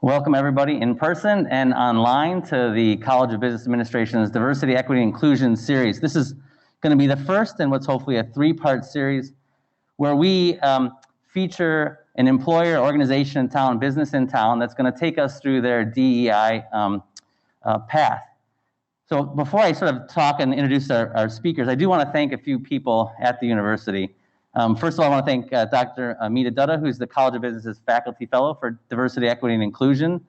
Welcome everybody in person and online to the College of Business Administration's Diversity, Equity, and Inclusion series. This is going to be the first in what's hopefully a three-part series where we feature an employer, organization in town, business in town that's going to take us through their DEI path. So before I sort of talk and introduce our speakers, I do want to thank a few people at the university. First of all, I want to thank Dr. Amita Dutta, who's the College of Business's Faculty Fellow for Diversity, Equity, and Inclusion,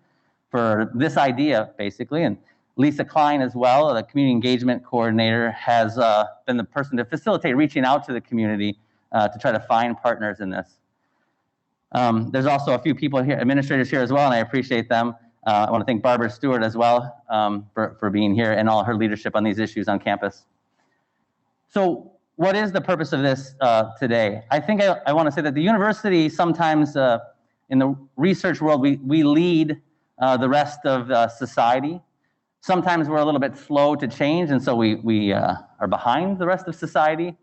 for this idea, basically. And Lisa Klein as well, the Community Engagement Coordinator, has been the person to facilitate reaching out to the community to try to find partners in this. There's also a few people here, administrators here as well, and I appreciate them. I want to thank Barbara Stewart as well for being here and all her leadership on these issues on campus. So, what is the purpose of this today? I think I want to say that the university sometimes in the research world, we lead the rest of society. Sometimes we're a little bit slow to change, and so we are behind the rest of society.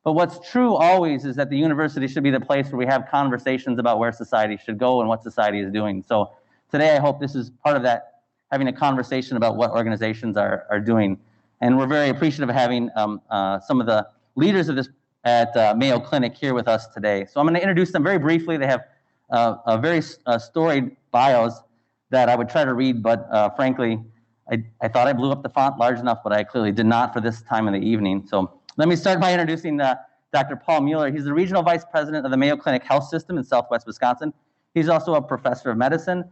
But what's true always is that the university should be the place where we have conversations about where society should go and what society is doing. So today I hope this is part of that, having a conversation about what organizations are doing. And we're very appreciative of having some of the leaders of this at Mayo Clinic here with us today. So I'm going to introduce them very briefly. They have a very storied bios that I would try to read, but frankly, I thought I blew up the font large enough, but I clearly did not for this time of the evening. So let me start by introducing Dr. Paul Mueller. He's the Regional Vice President of the Mayo Clinic Health System in Southwest Wisconsin. He's also a Professor of Medicine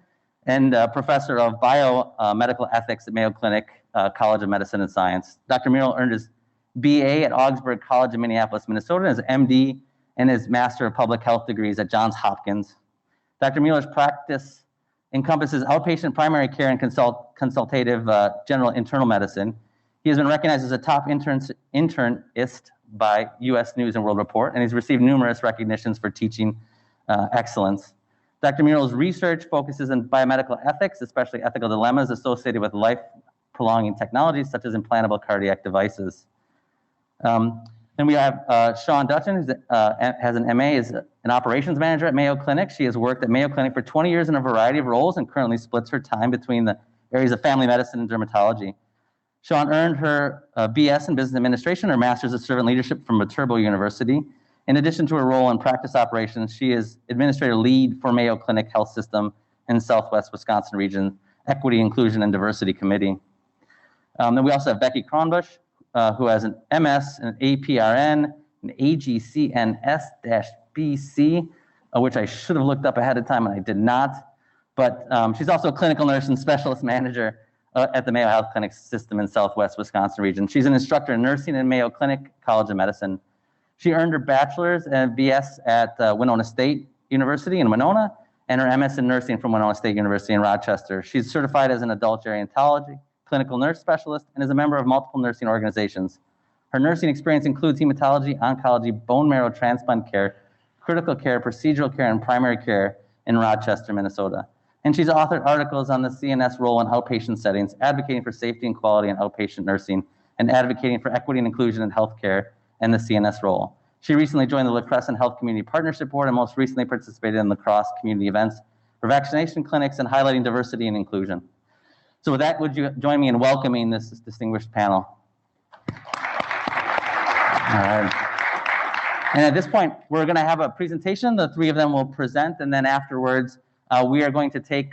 and Professor of Biomedical Ethics at Mayo Clinic College of Medicine and Science. Dr. Mueller earned his BA at Augsburg College in Minneapolis, Minnesota, and his MD and his Master of Public Health degrees at Johns Hopkins. Dr. Mueller's practice encompasses outpatient primary care and consultative general internal medicine. He has been recognized as a top internist by U.S. News and World Report, and he's received numerous recognitions for teaching excellence. Dr. Mueller's research focuses on biomedical ethics, especially ethical dilemmas associated with life-prolonging technologies such as implantable cardiac devices. And we have Sean Dutton, who has an MA, is an operations manager at Mayo Clinic. She has worked at Mayo Clinic for 20 years in a variety of roles and currently splits her time between the areas of family medicine and dermatology. Sean earned her BS in Business Administration, her Master's of Servant Leadership from Viterbo University. In addition to her role in practice operations, she is Administrator Lead for Mayo Clinic Health System in Southwest Wisconsin Region Equity, Inclusion, and Diversity Committee. Then we also have Becky Kronbusch, who has an MS, an APRN, an AGCNS-BC, which I should have looked up ahead of time and I did not. But she's also a clinical nurse and specialist manager at the Mayo Health Clinic System in Southwest Wisconsin region. She's an instructor in nursing in Mayo Clinic College of Medicine. She earned her bachelor's and BS at Winona State University in Winona and her MS in nursing from Winona State University in Rochester. She's certified as an adult gerontology clinical nurse specialist, and is a member of multiple nursing organizations. Her nursing experience includes hematology, oncology, bone marrow transplant care, critical care, procedural care, and primary care in Rochester, Minnesota. And she's authored articles on the CNS role in outpatient settings, advocating for safety and quality in outpatient nursing, and advocating for equity and inclusion in healthcare and the CNS role. She recently joined the La Crosse Health Community Partnership Board and most recently participated in La Crosse community events for vaccination clinics and highlighting diversity and inclusion. So with that, would you join me in welcoming this distinguished panel? All right. And at this point, we're going to have a presentation. The three of them will present, and then afterwards, we are going to take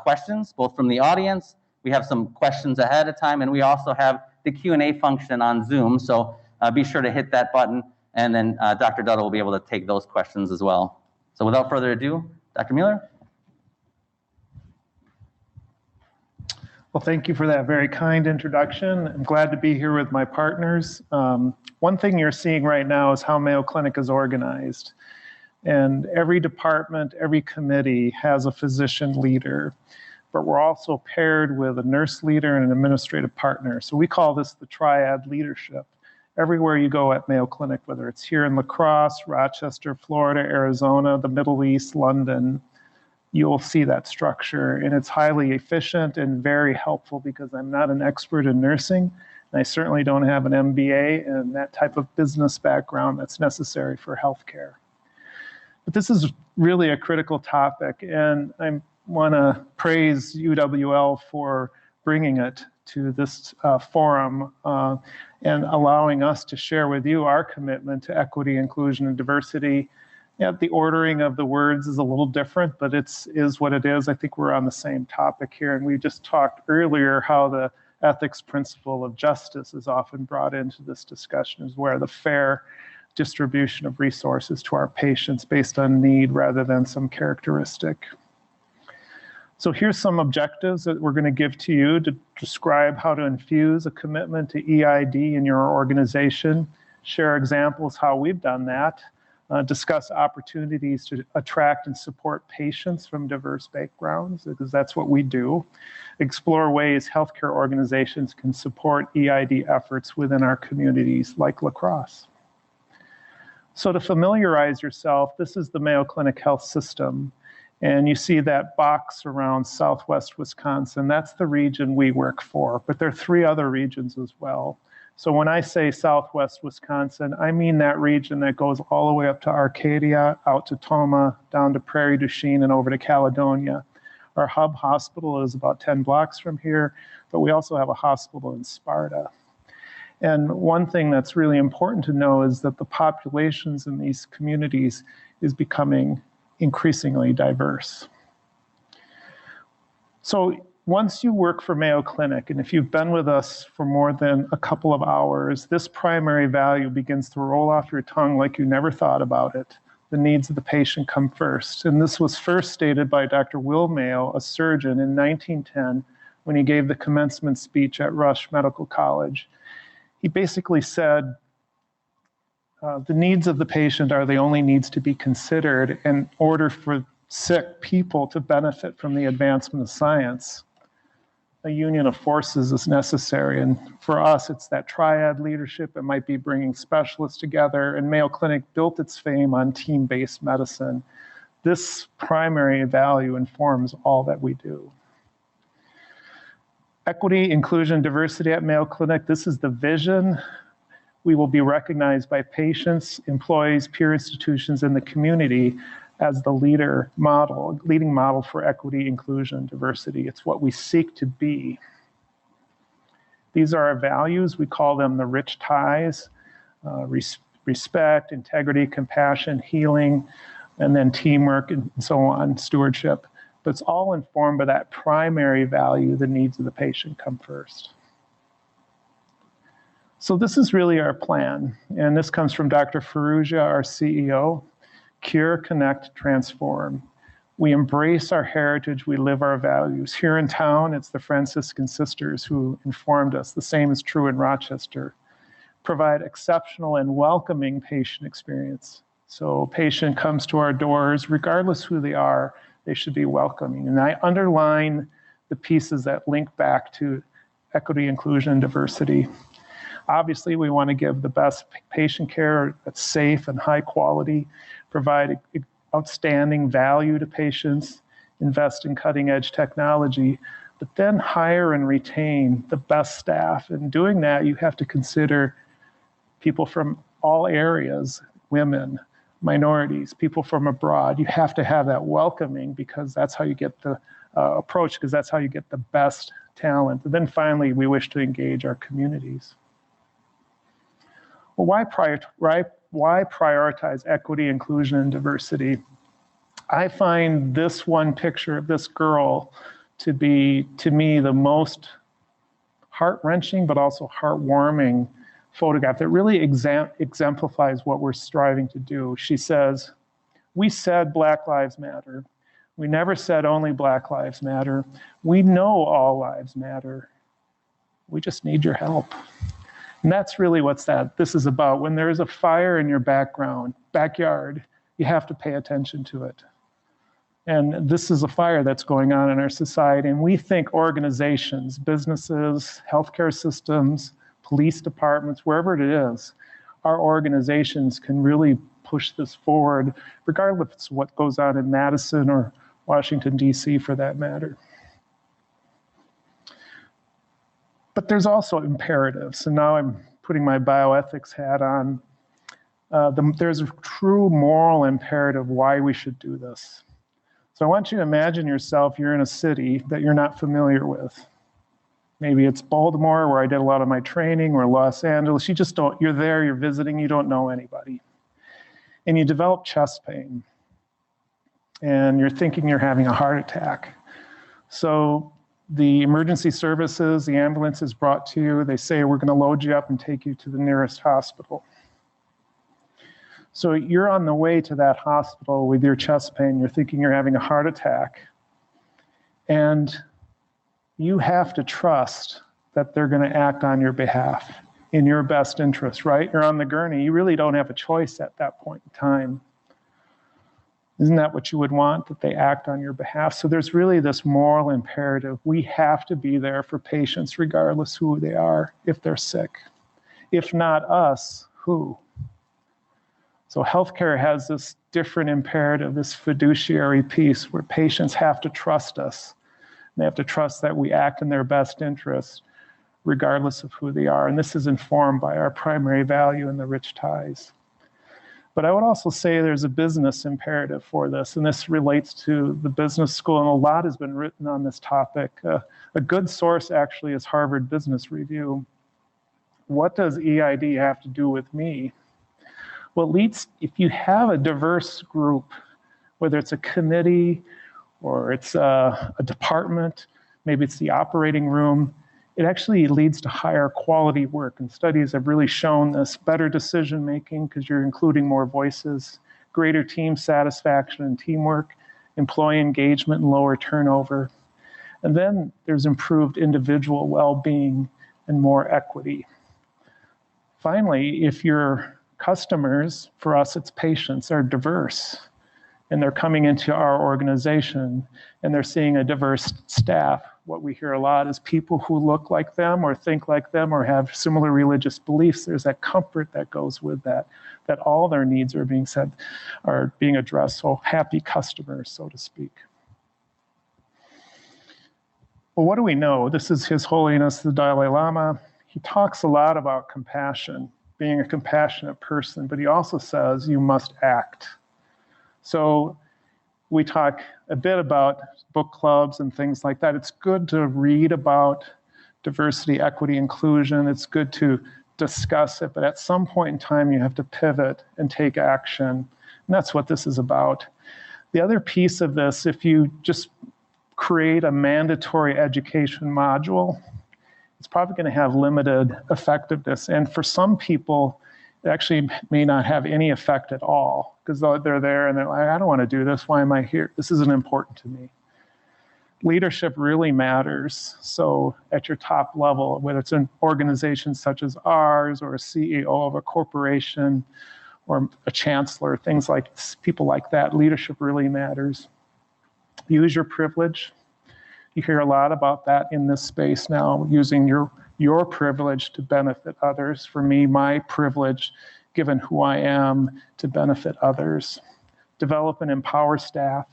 questions, both from the audience. We have some questions ahead of time, and we also have the Q&A function on Zoom. So be sure to hit that button, and then Dr. Dutta will be able to take those questions as well. So without further ado, Dr. Mueller. Well, thank you for that very kind introduction. I'm glad to be here with my partners. One thing you're seeing right now is how Mayo Clinic is organized. And every department, every committee has a physician leader, but we're also paired with a nurse leader and an administrative partner. So we call this the triad leadership. Everywhere you go at Mayo Clinic, whether it's here in La Crosse, Rochester, Florida, Arizona, the Middle East, London, you'll see that structure, and it's highly efficient and very helpful because I'm not an expert in nursing, and I certainly don't have an MBA and that type of business background that's necessary for healthcare. But this is really a critical topic, and I'm want to praise UWL for bringing it to this forum and allowing us to share with you our commitment to equity, inclusion, and diversity. Yeah, the ordering of the words is a little different, but is what it is. I think we're on the same topic here. And we just talked earlier how the ethics principle of justice is often brought into this discussion, is where the fair distribution of resources to our patients based on need rather than some characteristic. So here's some objectives that we're going to give to you to describe how to infuse a commitment to EID in your organization, share examples how we've done that, discuss opportunities to attract and support patients from diverse backgrounds, because that's what we do, explore ways healthcare organizations can support EID efforts within our communities like La Crosse. So to familiarize yourself, this is the Mayo Clinic Health System. And you see that box around Southwest Wisconsin. That's the region we work for, but there are 3 other regions as well. So when I say Southwest Wisconsin, I mean that region that goes all the way up to Arcadia, out to Toma, down to Prairie du Chien, and over to Caledonia. Our hub hospital is about 10 blocks from here, but we also have a hospital in Sparta. And one thing that's really important to know is that the populations in these communities is becoming increasingly diverse. So once you work for Mayo Clinic, and if you've been with us for more than a couple of hours, this primary value begins to roll off your tongue like you never thought about it. The needs of the patient come first. And this was first stated by Dr. Will Mayo, a surgeon, in 1910 when he gave the commencement speech at Rush Medical College. He basically said, the needs of the patient are the only needs to be considered in order for sick people to benefit from the advancement of science. A union of forces is necessary, and for us, it's that triad leadership. It might be bringing specialists together, and Mayo Clinic built its fame on team-based medicine. This primary value informs all that we do. Equity, inclusion, diversity at Mayo Clinic, this is the vision. We will be recognized by patients, employees, peer institutions, and the community as the leading model for equity, inclusion, diversity. It's what we seek to be. These are our values. We call them the rich ties, respect, integrity, compassion, healing, and then teamwork, and so on, stewardship. But it's all informed by that primary value, the needs of the patient come first. So this is really our plan, and this comes from Dr. Ferrugia, our CEO. Cure, connect, transform. We embrace our heritage, we live our values. Here in town, it's the Franciscan sisters who informed us. The same is true in Rochester. Provide exceptional and welcoming patient experience. So a patient comes to our doors, regardless who they are, they should be welcoming. And I underline the pieces that link back to equity, inclusion, and diversity. Obviously, we want to give the best patient care that's safe and high quality, provide outstanding value to patients, invest in cutting-edge technology, but then hire and retain the best staff. And doing that, you have to consider people from all areas, women, minorities, people from abroad. You have to have that welcoming, because that's how you get the approach, because that's how you get the best talent. And then finally, we wish to engage our communities. Well, why prioritize equity, inclusion, and diversity? I find this one picture of this girl to be, to me, the most heart-wrenching but also heartwarming photograph that really exemplifies what we're striving to do. She says, "We said Black Lives Matter. We never said only Black Lives Matter. We know all lives matter. We just need your help." And that's really what this is about. When there is a fire in your backyard, you have to pay attention to it. And this is a fire that's going on in our society. And we think organizations, businesses, healthcare systems, police departments, wherever it is, our organizations can really push this forward, regardless of what goes on in Madison or Washington, D.C. for that matter. But there's also imperatives. And now I'm putting my bioethics hat on. There's a true moral imperative why we should do this. So So I want you to imagine yourself, you're in a city that you're not familiar with. Maybe it's Baltimore, where I did a lot of my training, or Los Angeles. You just don't, you're there, you're visiting, you don't know anybody. And you develop chest pain. And you're thinking you're having a heart attack. So the emergency services, the ambulance is brought to you. They say, we're going to load you up and take you to the nearest hospital. So you're on the way to that hospital with your chest pain. You're thinking you're having a heart attack. And you have to trust that they're going to act on your behalf in your best interest, right? You're on the gurney. You really don't have a choice at that point in time. Isn't that what you would want, that they act on your behalf? So there's really this moral imperative. We have to be there for patients regardless who they are, if they're sick. If not us, who? So healthcare has this different imperative, this fiduciary piece where patients have to trust us. They have to trust that we act in their best interest, regardless of who they are. And this is informed by our primary value in the rich ties. But I would also say there's a business imperative for this, and this relates to the business school, and a lot has been written on this topic. A good source actually is Harvard Business Review. What does EID have to do with me? Well, if you have a diverse group, whether it's a committee or it's a department, maybe it's the operating room, it actually leads to higher quality work. And studies have really shown this: better decision making because you're including more voices, greater team satisfaction and teamwork, employee engagement and lower turnover. And then there's improved individual well-being and more equity. Finally, if your customers, for us it's patients, are diverse, and they're coming into our organization and they're seeing a diverse staff, what we hear a lot is people who look like them or think like them or have similar religious beliefs. There's that comfort that goes with that all their needs are being addressed. So happy customers, so to speak. Well, what do we know? This is His Holiness the Dalai Lama. He talks a lot about compassion, being a compassionate person, but he also says you must act. So we talk a bit about book clubs and things like that. It's good to read about diversity, equity, inclusion. It's good to discuss it, but at some point in time, you have to pivot and take action. And that's what this is about. The other piece of this, if you just create a mandatory education module, it's probably going to have limited effectiveness. And for some people, it actually may not have any effect at all because they're there and they're like, I don't want to do this. Why am I here? This isn't important to me. Leadership really matters. So at your top level, whether it's an organization such as ours or a CEO of a corporation or a chancellor, things like people like that, leadership really matters. Use your privilege. You hear a lot about that in this space now, using your privilege to benefit others. For me, my privilege, given who I am, to benefit others. Develop and empower staff.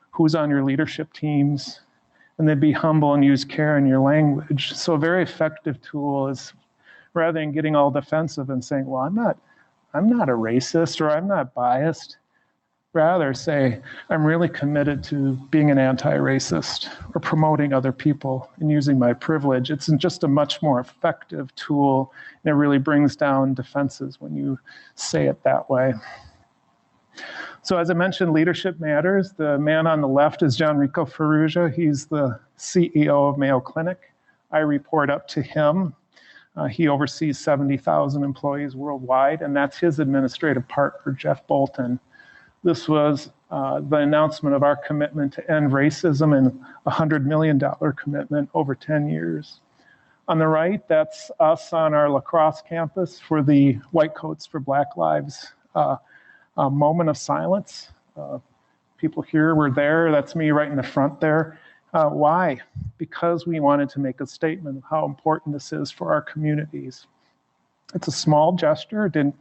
Who's on your leadership teams? And then be humble and use care in your language. So a very effective tool is, rather than getting all defensive and saying, well, I'm not a racist or I'm not biased, rather say, I'm really committed to being an anti-racist or promoting other people and using my privilege. It's just a much more effective tool, and it really brings down defenses when you say it that way. So as I mentioned, leadership matters. The man on the left is Gianrico Ferrugia. He's the CEO of Mayo Clinic. I report up to him. He oversees 70,000 employees worldwide, and that's his administrative partner, Jeff Bolton. This was the announcement of our commitment to end racism and a $100 million commitment over 10 years. On the right, that's us on our La Crosse campus for the White Coats for Black Lives moment of silence. People here were there. That's me right in the front there. Why? Because we wanted to make a statement of how important this is for our communities. It's a small gesture. It didn't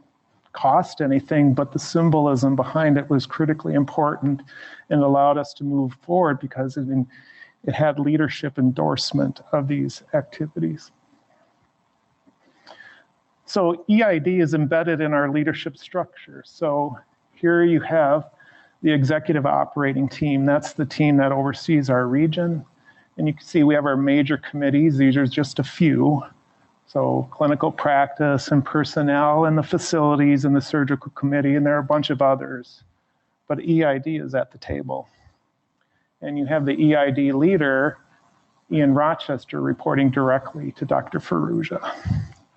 cost anything, but the symbolism behind it was critically important and allowed us to move forward because it had leadership endorsement of these activities. So EID is embedded in our leadership structure. So here you have The executive operating team, that's the team that oversees our region. And you can see we have our major committees. These are just a few. So clinical practice and personnel and the facilities and the surgical committee, and there are a bunch of others. But EID is at the table. And you have the EID leader, Ian Rochester, reporting directly to Dr. Ferrugia.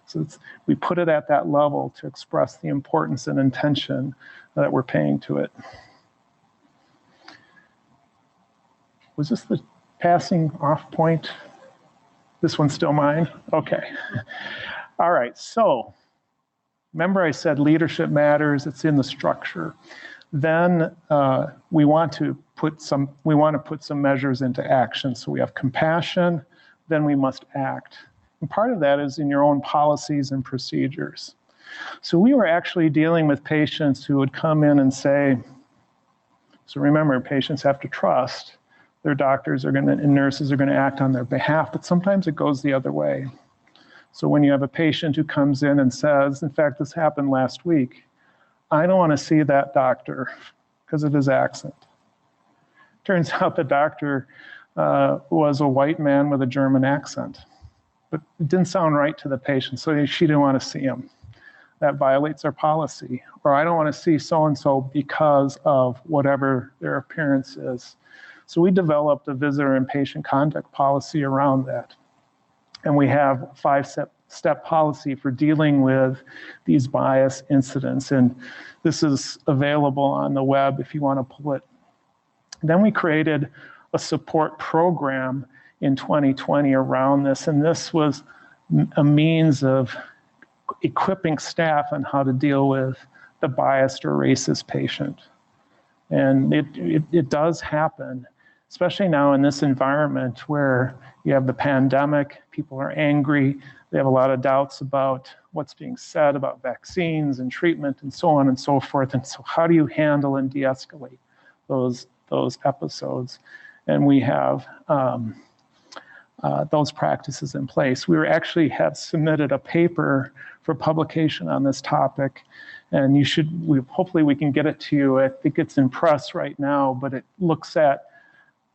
So we put it at that level to express the importance and intention that we're paying to it. Was this the passing off point? This one's still mine? Okay. All right, so remember I said leadership matters, it's in the structure. Then we want to put some measures into action. So we have compassion, then we must act. And part of that is in your own policies and procedures. So we were actually dealing with patients who would come in and say, so remember, patients have to trust their doctors and nurses are going to act on their behalf, but sometimes it goes the other way. So when you have a patient who comes in and says, in fact, this happened last week, I don't want to see that doctor because of his accent. Turns out the doctor was a white man with a German accent, but it didn't sound right to the patient, so she didn't want to see him. That violates our policy. Or I don't want to see so-and-so because of whatever their appearance is. So we developed a visitor and patient conduct policy around that. And we have a 5-step policy for dealing with these bias incidents. And this is available on the web if you want to pull it. Then we created a support program in 2020 around this. And this was a means of equipping staff on how to deal with the biased or racist patient. And it does happen, especially now in this environment where you have the pandemic, people are angry, they have a lot of doubts about what's being said about vaccines and treatment and so on and so forth. And so how do you handle and de-escalate those episodes? And we have those practices in place. We have submitted a paper for publication on this topic, and hopefully we can get it to you. I think it's in press right now, but it looks at,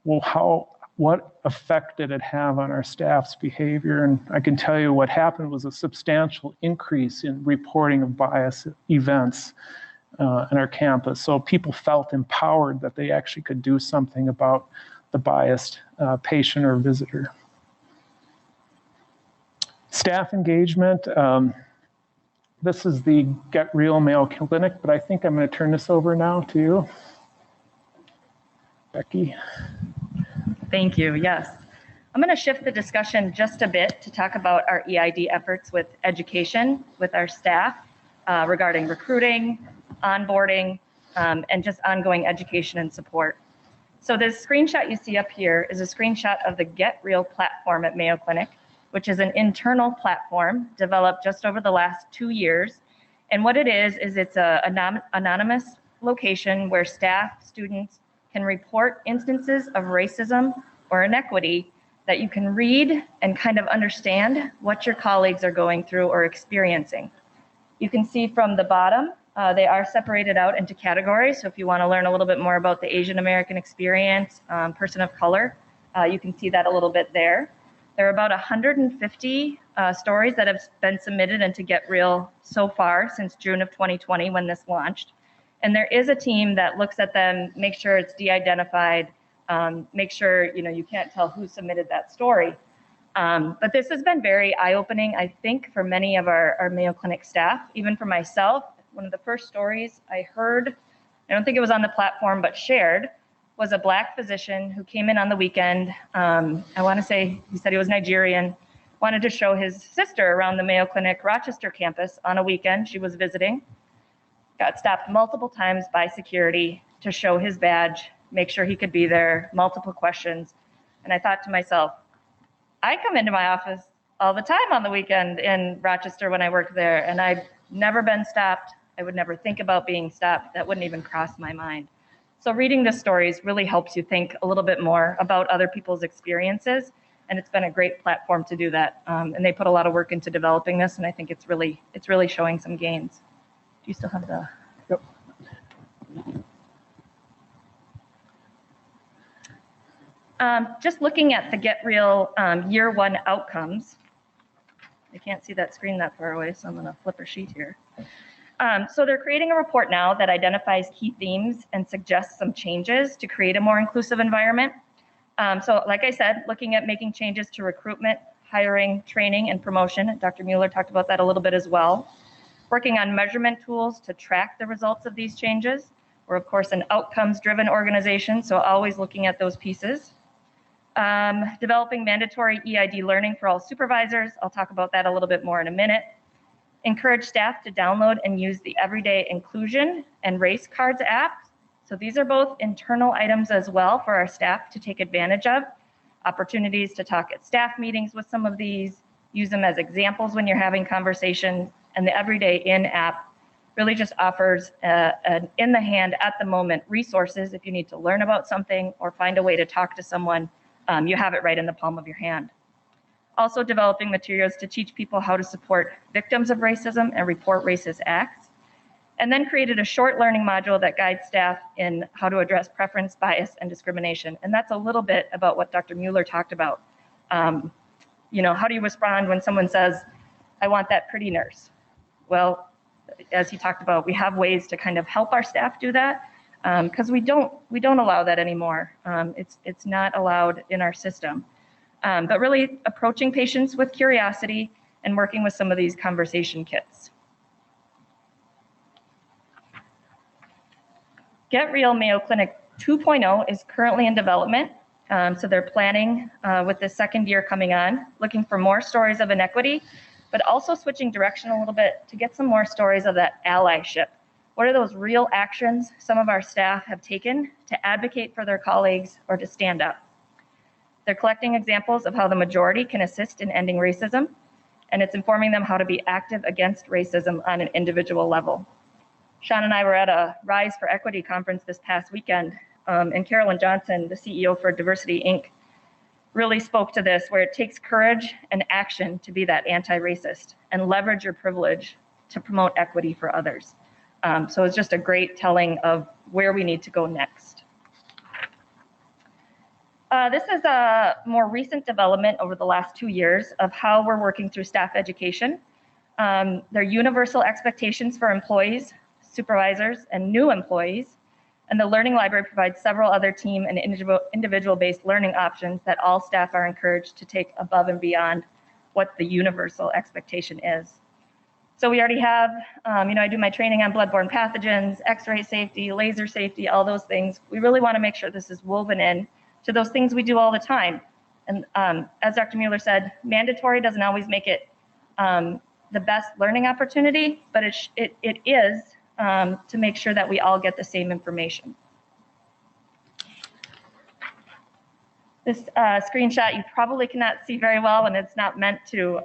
well, what effect did it have on our staff's behavior? And I can tell you what happened was a substantial increase in reporting of bias events on our campus. So people felt empowered that they actually could do something about the biased patient or visitor. Staff engagement. This is the Get Real Mayo Clinic, but I think I'm going to turn this over now to you, Becky. Thank you. Yes. I'm going to shift the discussion just a bit to talk about our EID efforts with education with our staff regarding recruiting, onboarding, and just ongoing education and support. So this screenshot you see up here is a screenshot of the Get Real platform at Mayo Clinic, which is an internal platform developed just over the last 2 years. And what it is it's an anonymous location where staff, students can report instances of racism or inequity that you can read and kind of understand what your colleagues are going through or experiencing. You can see from the bottom, they are separated out into categories. So if you want to learn a little bit more about the Asian American experience, person of color, you can see that a little bit there. There are about 150 stories that have been submitted into Get Real so far since June of 2020 when this launched. And there is a team that looks at them, make sure it's de-identified, make sure you can't tell who submitted that story. But this has been very eye-opening, I think, for many of our Mayo Clinic staff. Even for myself, one of the first stories I heard, I don't think it was on the platform, but shared, was a Black physician who came in on the weekend. I want to say he said he was Nigerian, wanted to show his sister around the Mayo Clinic Rochester campus on a weekend. She was visiting, got stopped multiple times by security to show his badge, make sure he could be there, multiple questions. And I thought to myself, I come into my office all the time on the weekend in Rochester when I worked there, and I've never been stopped. I would never think about being stopped. That wouldn't even cross my mind. So reading the stories really helps you think a little bit more about other people's experiences, and it's been a great platform to do that. And they put a lot of work into developing this, and I think it's really showing some gains. Do you still have the? Yep. Just looking at the Get Real year one outcomes. I can't see that screen that far away, so I'm gonna flip a sheet here. So they're creating a report now that identifies key themes and suggests some changes to create a more inclusive environment. So like I said, looking at making changes to recruitment, hiring, training, and promotion. Dr. Mueller talked about that a little bit as well. Working on measurement tools to track the results of these changes. We're of course an outcomes-driven organization, so always looking at those pieces. Developing mandatory EID learning for all supervisors. I'll talk about that a little bit more in a minute. Encourage staff to download and use the Everyday Inclusion and Race Cards app. So these are both internal items as well for our staff to take advantage of. Opportunities to talk at staff meetings with some of these, use them as examples when you're having conversations, and the Everyday In app really just offers an in the hand at the moment resources if you need to learn about something or find a way to talk to someone. You have it right in the palm of your hand. Also developing materials to teach people how to support victims of racism and report racist acts. And then created a short learning module that guides staff in how to address preference, bias, and discrimination. And that's a little bit about what Dr. Mueller talked about. You know, how do you respond when someone says, I want that pretty nurse? Well, as he talked about, we have ways to kind of help our staff do that. Because we don't allow that anymore. It's not allowed in our system. But really approaching patients with curiosity and working with some of these conversation kits. Get Real Mayo Clinic 2.0 is currently in development. So they're planning with the second year coming on, looking for more stories of inequity, but also switching direction a little bit to get some more stories of that allyship. What are those real actions some of our staff have taken to advocate for their colleagues or to stand up? They're collecting examples of how the majority can assist in ending racism, and it's informing them how to be active against racism on an individual level. Sean and I were at a Rise for Equity conference this past weekend, and Carolyn Johnson, the CEO for Diversity, Inc., really spoke to this, where it takes courage and action to be that anti-racist and leverage your privilege to promote equity for others. So it's just a great telling of where we need to go next. This is a more recent development over the last 2 years of how we're working through staff education. They're universal expectations for employees, supervisors, and new employees. And the Learning Library provides several other team and individual-based learning options that all staff are encouraged to take above and beyond what the universal expectation is. So we already have, I do my training on bloodborne pathogens, x-ray safety, laser safety, all those things. We really want to make sure this is woven in to those things we do all the time. And as Dr. Mueller said, mandatory doesn't always make it the best learning opportunity, but it is to make sure that we all get the same information. This screenshot you probably cannot see very well, and it's not meant to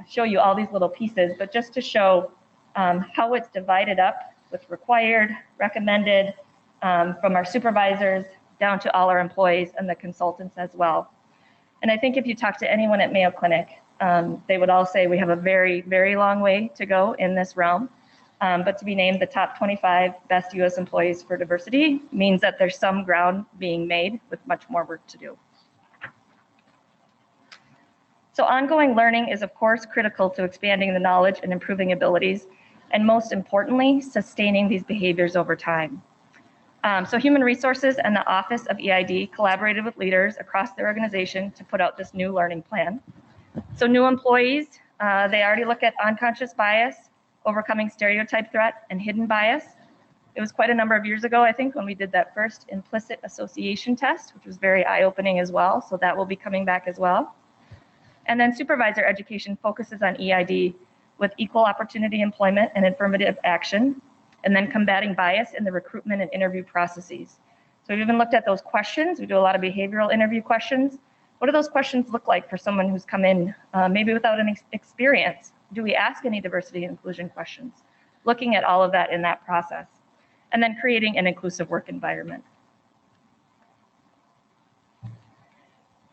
show you all these little pieces, but just to show how it's divided up with required, recommended, from our supervisors down to all our employees and the consultants as well. And I think if you talk to anyone at Mayo Clinic, they would all say we have a very, very long way to go in this realm. But to be named the top 25 best US employees for diversity means that there's some ground being made with much more work to do. So ongoing learning is of course critical to expanding the knowledge and improving abilities, and most importantly, sustaining these behaviors over time. So Human Resources and the Office of EID collaborated with leaders across their organization to put out this new learning plan. So new employees, they already look at unconscious bias, overcoming stereotype threat, and hidden bias. It was quite a number of years ago, I think, when we did that first implicit association test, which was very eye-opening as well. So that will be coming back as well. And then supervisor education focuses on EID with equal opportunity employment and affirmative action, and then combating bias in the recruitment and interview processes. So we've even looked at those questions. We do a lot of behavioral interview questions. What do those questions look like for someone who's come in maybe without any experience? Do we ask any diversity and inclusion questions? Looking at all of that in that process. And then creating an inclusive work environment.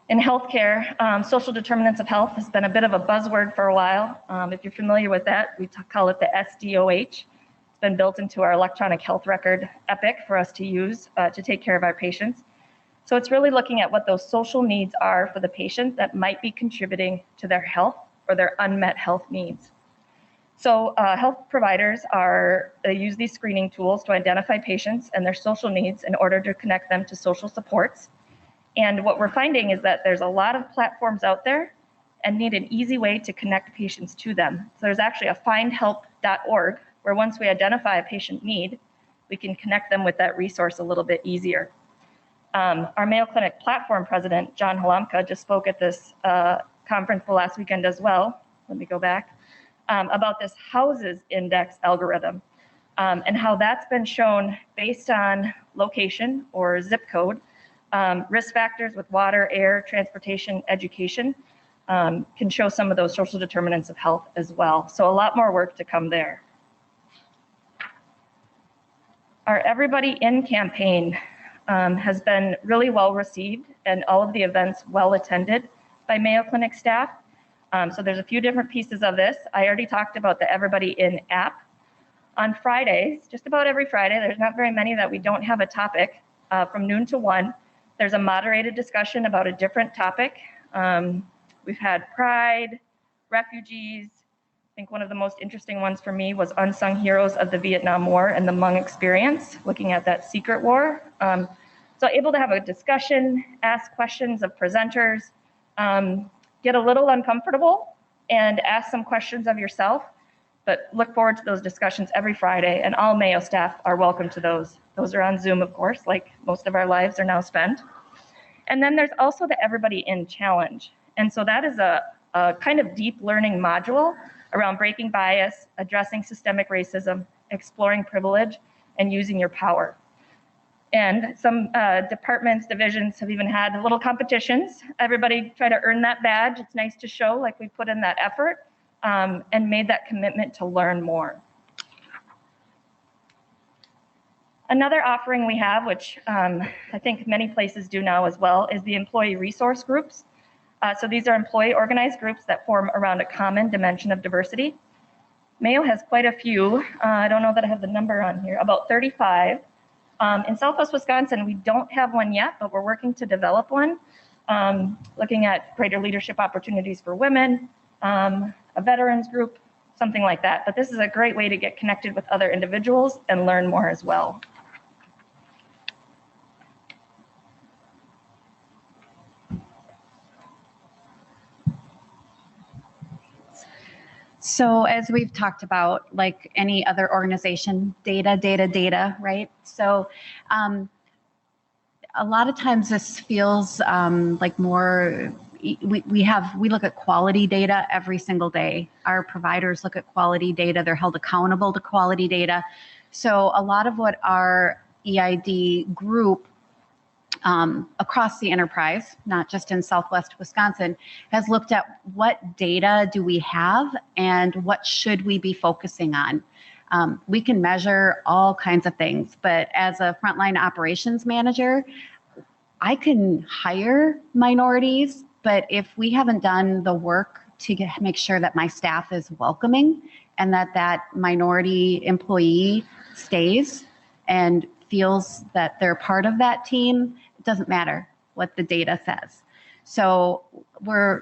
In healthcare, social determinants of health has been a bit of a buzzword for a while. If you're familiar with that, we call it the SDOH. It's been built into our electronic health record, EPIC, for us to use to take care of our patients. So it's really looking at what those social needs are for the patient that might be contributing to their health or their unmet health needs. So health providers they use these screening tools to identify patients and their social needs in order to connect them to social supports. And what we're finding is that there's a lot of platforms out there and need an easy way to connect patients to them. So there's actually a findhelp.org where once we identify a patient need, we can connect them with that resource a little bit easier. Our Mayo Clinic platform president, John Halamka, just spoke at this conference the last weekend as well. Let me go back. About this houses index algorithm and how that's been shown based on location or zip code, risk factors with water, air, transportation, education can show some of those social determinants of health as well. So a lot more work to come there. Our Everybody In campaign has been really well received and all of the events well attended by Mayo Clinic staff. So there's a few different pieces of this. I already talked about the Everybody In app. On Fridays, just about every Friday, there's not very many that we don't have a topic. From noon to 1, there's a moderated discussion about a different topic. We've had pride, refugees. I think one of the most interesting ones for me was unsung heroes of the Vietnam War and the Hmong experience, looking at that secret war. So able to have a discussion, ask questions of presenters, get a little uncomfortable and ask some questions of yourself, but look forward to those discussions every Friday, and all Mayo staff are welcome to those. Those are on Zoom, of course, like most of our lives are now spent. And then there's also the Everybody In Challenge. And so that is a kind of deep learning module around breaking bias, addressing systemic racism, exploring privilege, and using your power. And some departments, divisions have even had little competitions. Everybody try to earn that badge. It's nice to show like we put in that effort and made that commitment to learn more. Another offering we have, which I think many places do now as well, is the employee resource groups. So these are employee organized groups that form around a common dimension of diversity. Mayo has quite a few. I don't know that I have the number on here, about 35. In Southwest Wisconsin, we don't have one yet, but we're working to develop one, looking at greater leadership opportunities for women, a veterans group, something like that. But this is a great way to get connected with other individuals and learn more as well. So as we've talked about, like any other organization, data, right? So a lot of times this feels like more, we look at quality data every single day. Our providers look at quality data. They're held accountable to quality data. So a lot of what our EID group across the enterprise, not just in Southwest Wisconsin, has looked at what data do we have and what should we be focusing on. We can measure all kinds of things, but as a frontline operations manager, I can hire minorities, but if we haven't done the work to make sure that my staff is welcoming and that minority employee stays and feels that they're part of that team, it doesn't matter what the data says. So we're,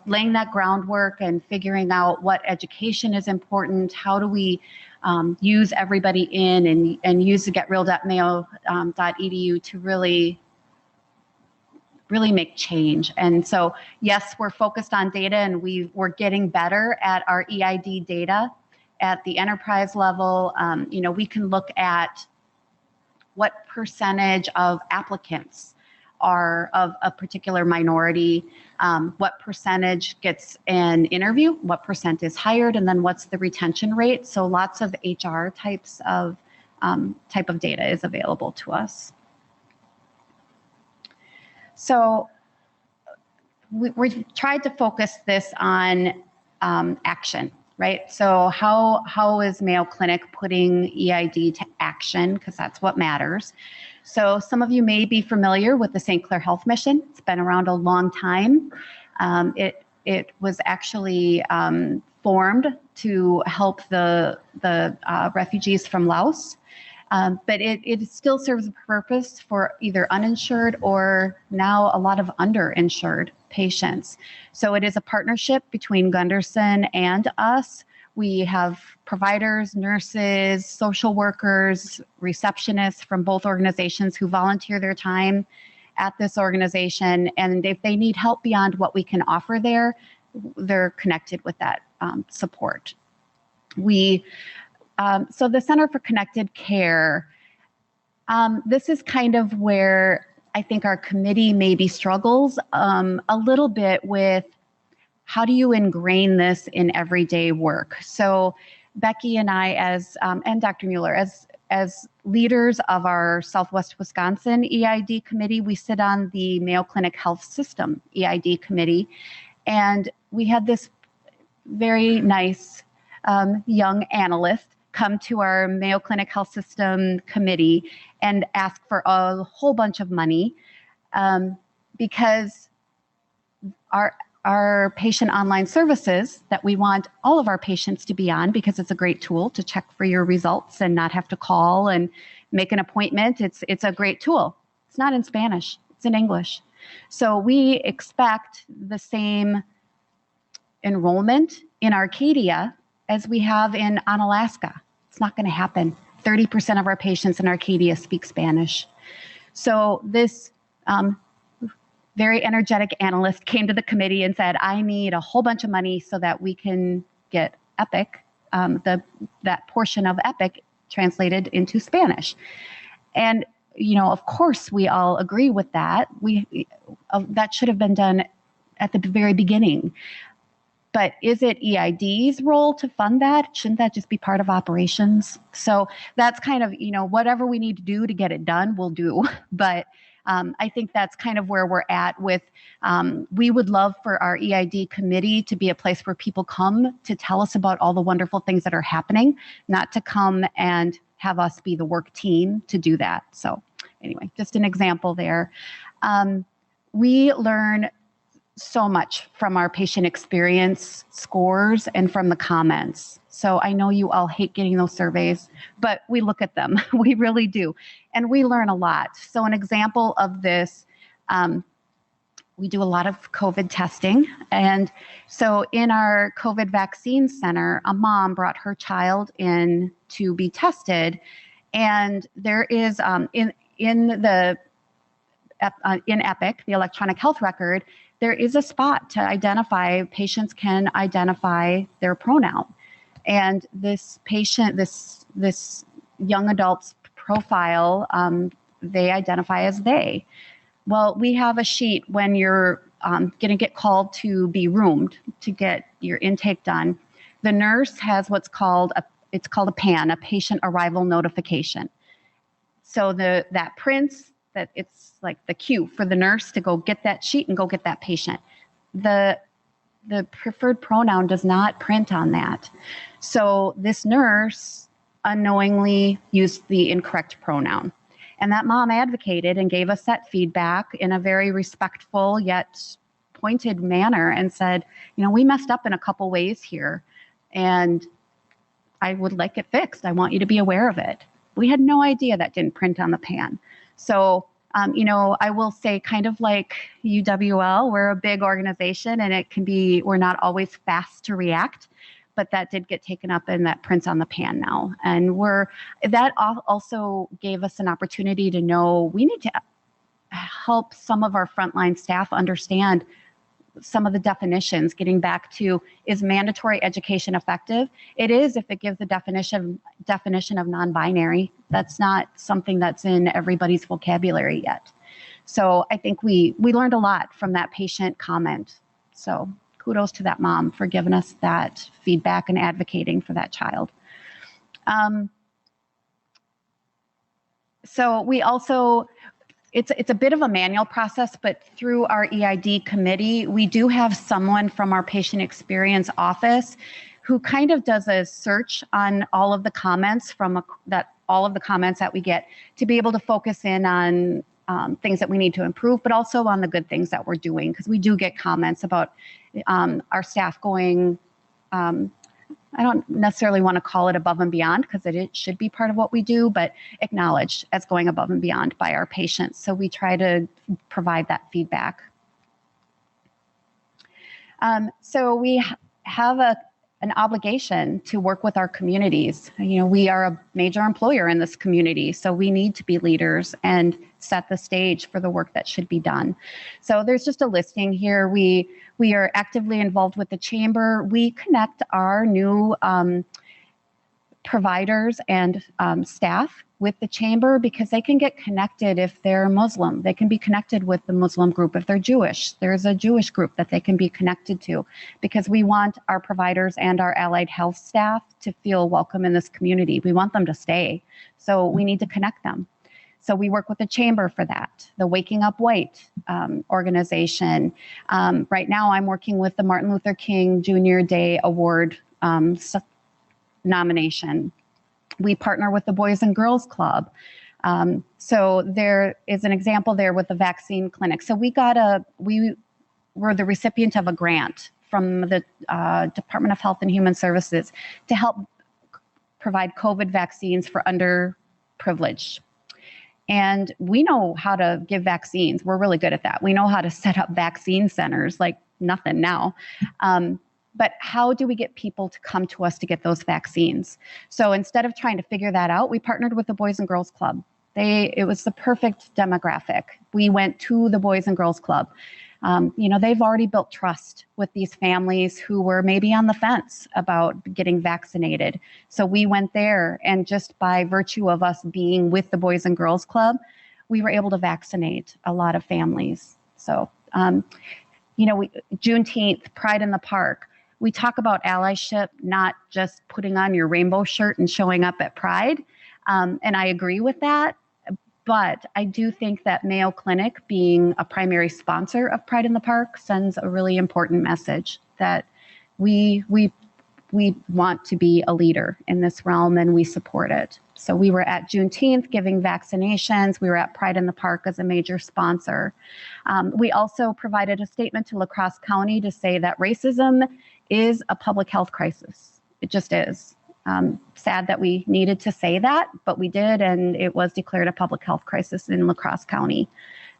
laying that groundwork and figuring out what education is important. How do we use Everybody In and use the getreal.mayo.edu to really make change. And so, yes, we're focused on data, and we're getting better at our EID data at the enterprise level. We can look at what percentage of applicants are of a particular minority, what percentage gets an interview, what percent is hired, and then what's the retention rate. So lots of HR types of type of data is available to us. So we tried to focus this on action. Right? So how is Mayo Clinic putting EID to action? Because that's what matters. So some of you may be familiar with the St. Clair Health Mission. It's been around a long time. It was actually formed to help the refugees from Laos. But it still serves a purpose for either uninsured or now a lot of underinsured patients. So it is a partnership between Gunderson and us. We have providers, nurses, social workers, receptionists from both organizations who volunteer their time at this organization. And if they need help beyond what we can offer there, they're connected with that support. So the Center for Connected Care, this is kind of where I think our committee maybe struggles a little bit with how do you ingrain this in everyday work. So Becky and I, and Dr. Mueller, as leaders of our Southwest Wisconsin EID committee, we sit on the Mayo Clinic Health System EID committee, and we had this very nice young analyst come to our Mayo Clinic Health System committee and ask for a whole bunch of money because our patient online services that we want all of our patients to be on, because it's a great tool to check for your results and not have to call and make an appointment. It's a great tool. It's not in Spanish, it's in English. So we expect the same enrollment in Arcadia as we have in Onalaska. It's not going to happen. 30% of our patients in Arcadia speak Spanish. So this very energetic analyst came to the committee and said, I need a whole bunch of money so that we can get Epic, that portion of Epic translated into Spanish. And, of course, we all agree with that. That should have been done at the very beginning. But is it EID's role to fund that? Shouldn't that just be part of operations? So that's kind of, whatever we need to do to get it done, we'll do. But I think that's kind of where we're at with, we would love for our EID committee to be a place where people come to tell us about all the wonderful things that are happening, not to come and have us be the work team to do that. So anyway, just an example there. We learn so much from our patient experience scores and from the comments. So I know you all hate getting those surveys, but we look at them. We really do. And we learn a lot. So an example of this, we do a lot of COVID testing. And so in our COVID vaccine center, a mom brought her child in to be tested. And there is in Epic, the electronic health record, there is a spot to identify, patients can identify their pronoun. And this patient, this young adult's profile, they identify as they. Well, we have a sheet when you're going to get called to be roomed to get your intake done. The nurse has what's called it's called a PAN, a patient arrival notification. So that prints, that it's like the cue for the nurse to go get that sheet and go get that patient. The preferred pronoun does not print on that. So this nurse unknowingly used the incorrect pronoun. And that mom advocated and gave us that feedback in a very respectful yet pointed manner and said, we messed up in a couple ways here and I would like it fixed. I want you to be aware of it. We had no idea that didn't print on the PAN. So, I will say kind of like UWL, we're a big organization and we're not always fast to react, but that did get taken up and that prints on the PAN now. And that also gave us an opportunity to know we need to help some of our frontline staff understand some of the definitions, getting back to, is mandatory education effective? It is if it gives the definition of non-binary. That's not something that's in everybody's vocabulary yet. So I think we learned a lot from that patient comment. So kudos to that mom for giving us that feedback and advocating for that child. So we also, it's a bit of a manual process, but through our EID committee, we do have someone from our patient experience office who kind of does a search on all of the comments that we get to be able to focus in on things that we need to improve, but also on the good things that we're doing, because we do get comments about our staff going, I don't necessarily want to call it above and beyond because it should be part of what we do, but acknowledged as going above and beyond by our patients. So we try to provide that feedback. So we have an obligation to work with our communities. We are a major employer in this community, so we need to be leaders and set the stage for the work that should be done. So there's just a listing here. We are actively involved with the chamber. We connect our new providers and staff with the chamber because they can get connected if they're Muslim. They can be connected with the Muslim group. If they're Jewish, there's a Jewish group that they can be connected to because we want our providers and our allied health staff to feel welcome in this community. We want them to stay. So we need to connect them. So we work with the chamber for that, the Waking Up White organization. Right now I'm working with the Martin Luther King Jr. Day Award nomination. We partner with the Boys and Girls Club. So there is an example there with the vaccine clinic. So we were the recipient of a grant from the Department of Health and Human Services to help provide COVID vaccines for underprivileged. And we know how to give vaccines. We're really good at that. We know how to set up vaccine centers like nothing now. But how do we get people to come to us to get those vaccines? So instead of trying to figure that out, we partnered with the Boys and Girls Club. It was the perfect demographic. We went to the Boys and Girls Club. They've already built trust with these families who were maybe on the fence about getting vaccinated. So we went there, and just by virtue of us being with the Boys and Girls Club, we were able to vaccinate a lot of families. So, Juneteenth, Pride in the Park. We talk about allyship, not just putting on your rainbow shirt and showing up at Pride. And I agree with that. But I do think that Mayo Clinic, being a primary sponsor of Pride in the Park, sends a really important message that we want to be a leader in this realm and we support it. So we were at Juneteenth giving vaccinations. We were at Pride in the Park as a major sponsor. We also provided a statement to La Crosse County to say that racism is a public health crisis. It just is. Sad that we needed to say that, but we did, and it was declared a public health crisis in La Crosse County.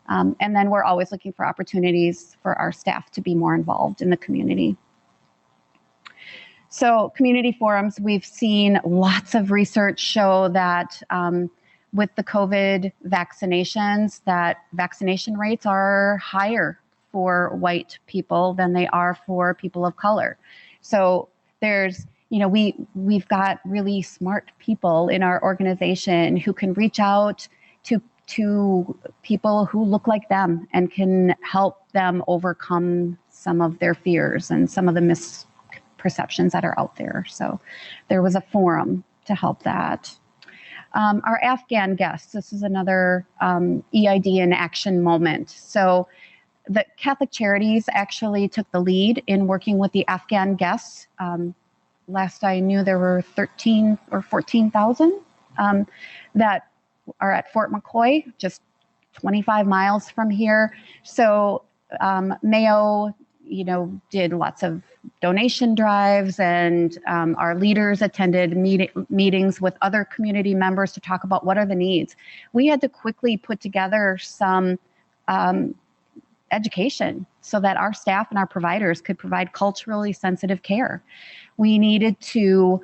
And then we're always looking for opportunities for our staff to be more involved in the community. So community forums, we've seen lots of research show that with the COVID vaccinations, that vaccination rates are higher for white people than they are for people of color. So there's, we've got really smart people in our organization who can reach out to people who look like them and can help them overcome some of their fears and some of the misperceptions that are out there. So there was a forum to help that. Our Afghan guests, this is another EID in action moment. So the Catholic Charities actually took the lead in working with the Afghan guests. Last I knew, there were 13 or 14,000 that are at Fort McCoy, just 25 miles from here. So Mayo, did lots of donation drives, and our leaders attended meetings with other community members to talk about what are the needs. We had to quickly put together some education so that our staff and our providers could provide culturally sensitive care. We needed to,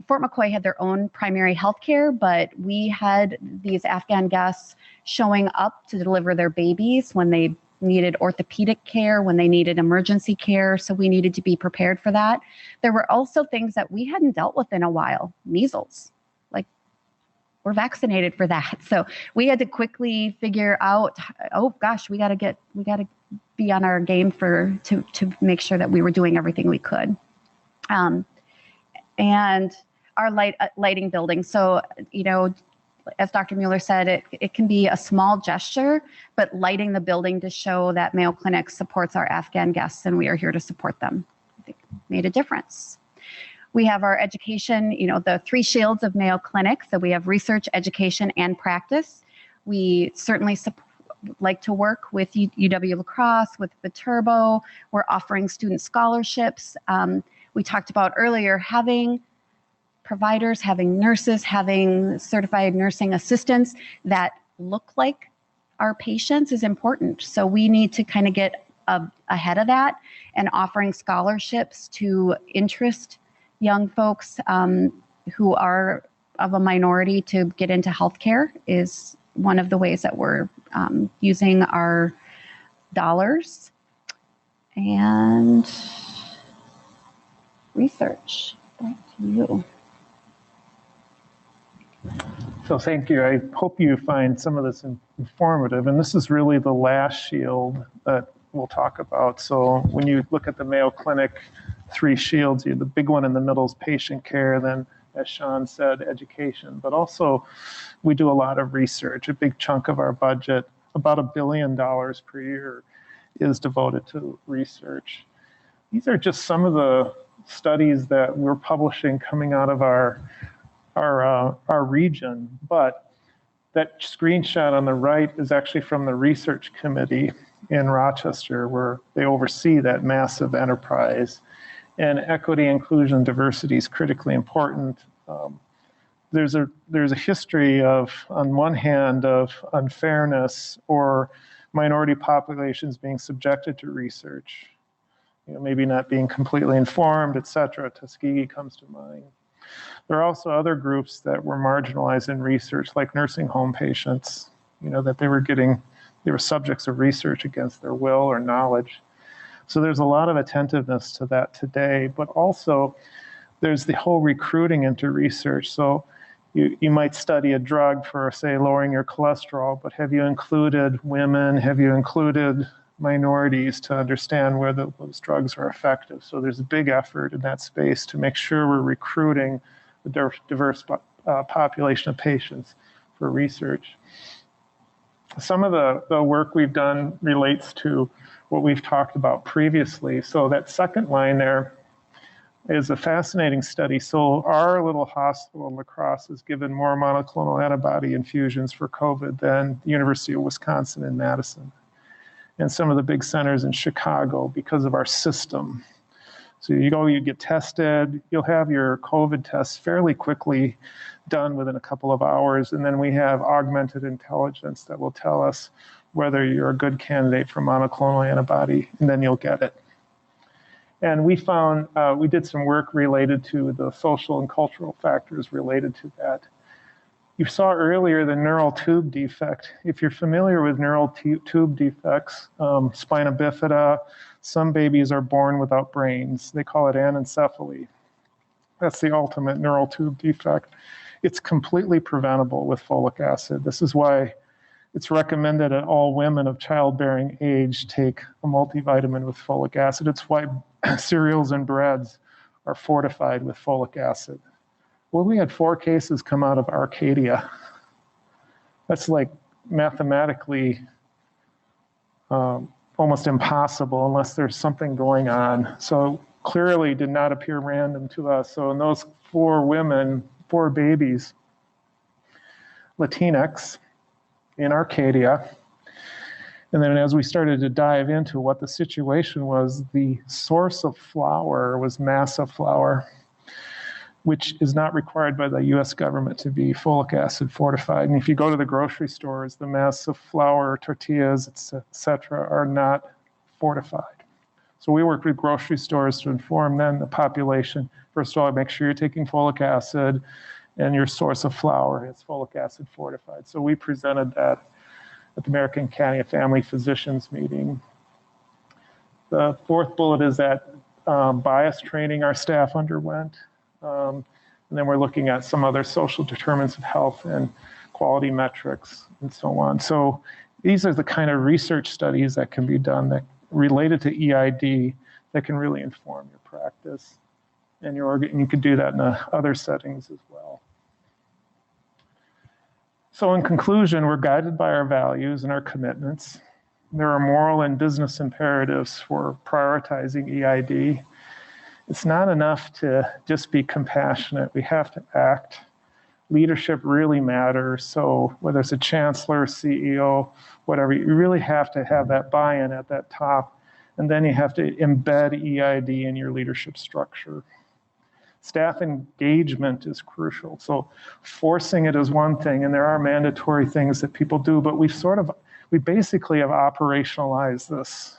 Fort McCoy had their own primary health care, but we had these Afghan guests showing up to deliver their babies when they needed orthopedic care, when they needed emergency care. So we needed to be prepared for that. There were also things that we hadn't dealt with in a while, measles. We're vaccinated for that. So we had to quickly figure out, oh gosh, we got to be on our game to make sure that we were doing everything we could. And our lighting building. So, as Dr. Mueller said, it can be a small gesture, but lighting the building to show that Mayo Clinic supports our Afghan guests and we are here to support them, I think made a difference. We have our education, the three shields of Mayo Clinic. So we have research, education, and practice. We certainly like to work with UW La Crosse, with Viterbo. We're offering student scholarships. we talked about earlier, having providers, having nurses, having certified nursing assistants that look like our patients is important. So we need to kind of get ahead of that, and offering scholarships to interest young folks who are of a minority to get into healthcare is one of the ways that we're using our dollars. And research, back to you. So thank you. I hope you find some of this informative. And this is really the last shield that we'll talk about. So when you look at the Mayo Clinic 3 shields, the big one in the middle is patient care, then, as Sean said, education. But also, we do a lot of research. A big chunk of our budget, about $1 billion per year, is devoted to research. These are just some of the studies that we're publishing coming out of our region, but that screenshot on the right is actually from the research committee in Rochester, where they oversee that massive enterprise. And equity, inclusion, diversity is critically important. There's a history of, on one hand, of unfairness or minority populations being subjected to research, maybe not being completely informed, et cetera. Tuskegee comes to mind. There are also other groups that were marginalized in research, like nursing home patients, that they were subjects of research against their will or knowledge. So there's a lot of attentiveness to that today, but also there's the whole recruiting into research. So you might study a drug for, say, lowering your cholesterol, but have you included women? Have you included minorities to understand whether those drugs are effective? So there's a big effort in that space to make sure we're recruiting a diverse population of patients for research. Some of the work we've done relates to what we've talked about previously. So that second line there is a fascinating study. So our little hospital in La Crosse has given more monoclonal antibody infusions for COVID than the University of Wisconsin in Madison and some of the big centers in Chicago because of our system. So you get tested, you'll have your COVID tests fairly quickly done within a couple of hours, and then we have augmented intelligence that will tell us whether you're a good candidate for monoclonal antibody, and then you'll get it. And we found, we did some work related to the social and cultural factors related to that. You saw earlier the neural tube defect. If you're familiar with neural tube defects, spina bifida, some babies are born without brains. They call it anencephaly. That's the ultimate neural tube defect. It's completely preventable with folic acid. This is why it's recommended that all women of childbearing age take a multivitamin with folic acid. It's why cereals and breads are fortified with folic acid. Well, we had 4 cases come out of Arcadia. That's like mathematically almost impossible unless there's something going on. So clearly did not appear random to us. So in those 4 women, 4 babies, Latinx in Arcadia. And then as we started to dive into what the situation was, the source of flour was massa flour, which is not required by the US government to be folic acid fortified. And if you go to the grocery stores, the massa flour, tortillas, et cetera, are not fortified. So we work with grocery stores to inform then the population, first of all, make sure you're taking folic acid and your source of flour is folic acid fortified. So we presented that at the American Academy of Family Physicians meeting. The 4th bullet is that bias training our staff underwent. And then we're looking at some other social determinants of health and quality metrics and so on. So these are the kind of research studies that can be done that related to EID that can really inform your practice. And you could do that in other settings as well. So in conclusion, we're guided by our values and our commitments. There are moral and business imperatives for prioritizing EID. It's not enough to just be compassionate. We have to act. Leadership really matters. So whether it's a chancellor, CEO, whatever, you really have to have that buy-in at that top And then you have to embed EID in your leadership structure. Staff engagement is crucial. So forcing it is one thing, and there are mandatory things that people do, but we basically have operationalized this,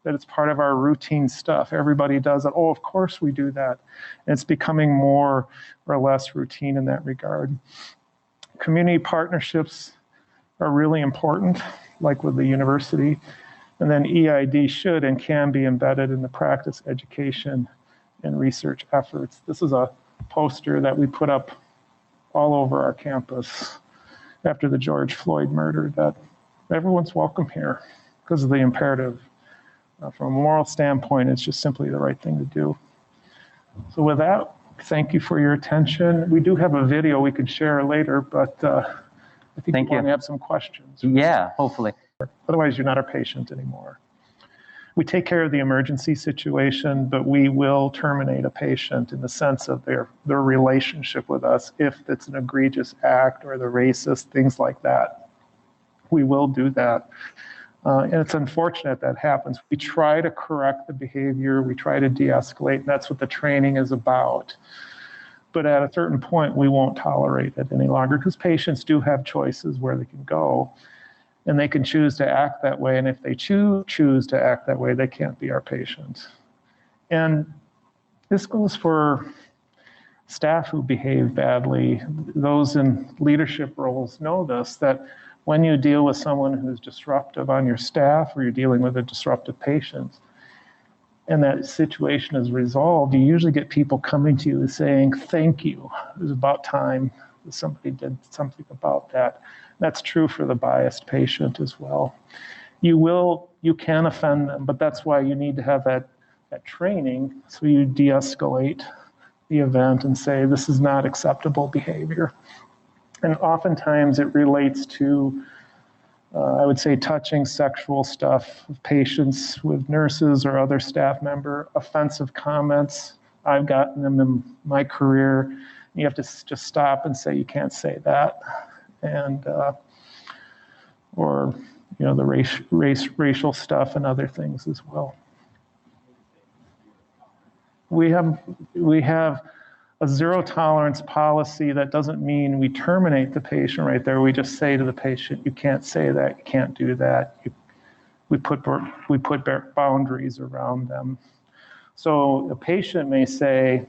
that it's part of our routine stuff. Everybody does it. Oh, of course we do that. And it's becoming more or less routine in that regard. Community partnerships are really important, like with the university. And then EID should and can be embedded in the practice, education, and research efforts. This is a poster that we put up all over our campus after the George Floyd murder, that everyone's welcome here because of the imperative. From a moral standpoint, it's just simply the right thing to do. So with that, thank you for your attention. We do have a video we could share later, but I think we want to have some questions. Yeah, hopefully. Otherwise, you're not a patient anymore. We take care of the emergency situation, but we will terminate a patient in the sense of their relationship with us if it's an egregious act or they're racist, things like that. We will do that. And it's unfortunate that happens. We try to correct the behavior, we try to de-escalate, and that's what the training is about. But at a certain point, we won't tolerate it any longer because patients do have choices where they can go. And they can choose to act that way. And if they choose to act that way, they can't be our patient. And this goes for staff who behave badly. Those in leadership roles know this, that when you deal with someone who's disruptive on your staff or you're dealing with a disruptive patient, and that situation is resolved, you usually get people coming to you and saying, thank you. It was about time that somebody did something about that. That's true for the biased patient as well. You can offend them, but that's why you need to have that training, so you de-escalate the event and say, this is not acceptable behavior. And oftentimes it relates to, I would say, touching sexual stuff of patients with nurses or other staff member, offensive comments. I've gotten them in my career. You have to just stop and say, you can't say that. And or the racial stuff and other things as well. We have a zero tolerance policy. That doesn't mean we terminate the patient right there. We just say to the patient, you can't say that, you can't do that. We put boundaries around them. So a patient may say,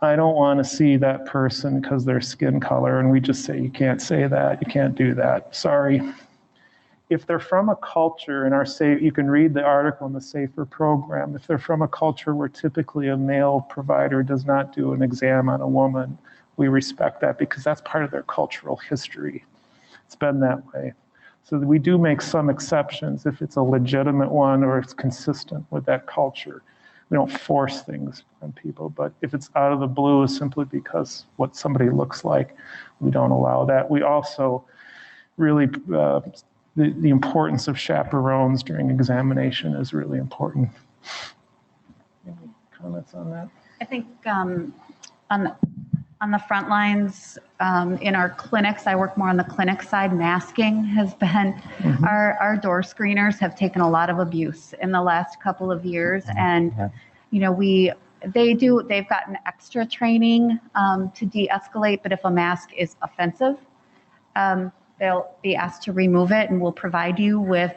I don't want to see that person because their skin color, and we just say, you can't say that, you can't do that, sorry. If they're from a culture, you can read the article in the SAFER program, if they're from a culture where typically a male provider does not do an exam on a woman, we respect that because that's part of their cultural history. It's been that way. So we do make some exceptions if it's a legitimate one or it's consistent with that culture. We don't force things on people, but if it's out of the blue simply because what somebody looks like, we don't allow that. We also really, the importance of chaperones during examination is really important. Any comments on that? I think on the front lines, in our clinics, I work more on the clinic side, masking has been, our door screeners have taken a lot of abuse in the last couple of years. And, they've gotten extra training to de-escalate, but if a mask is offensive, they'll be asked to remove it, and we'll provide you with,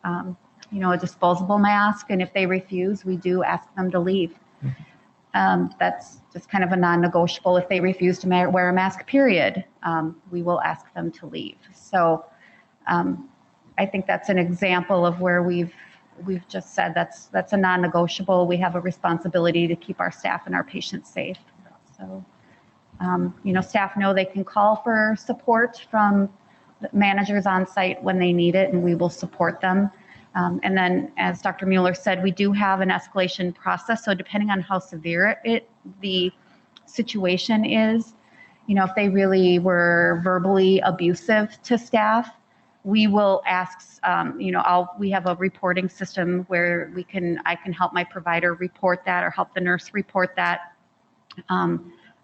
a disposable mask. And if they refuse, we do ask them to leave. That's just kind of a non-negotiable. If they refuse to wear a mask, period, we will ask them to leave. So I think that's an example of where we've just said that's a non-negotiable. We have a responsibility to keep our staff and our patients safe. So, staff know they can call for support from managers on site when they need it, and we will support them. And then, as Dr. Mueller said, we do have an escalation process. So depending on how severe the situation is, if they really were verbally abusive to staff, we will ask, we have a reporting system where I can help my provider report that or help the nurse report that.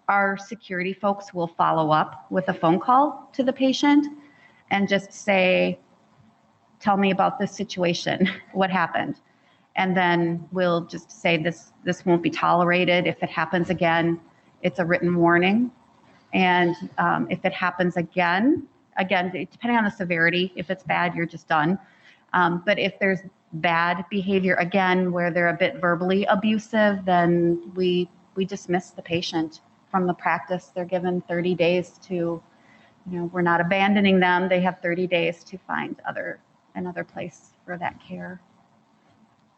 Our security folks will follow up with a phone call to the patient and just say, tell me about this situation, what happened? And then we'll just say this won't be tolerated. If it happens again, it's a written warning. And if it happens again, depending on the severity, if it's bad, you're just done. But if there's bad behavior again, where they're a bit verbally abusive, then we dismiss the patient from the practice. They're given 30 days to, we're not abandoning them. They have 30 days to find another place for that care.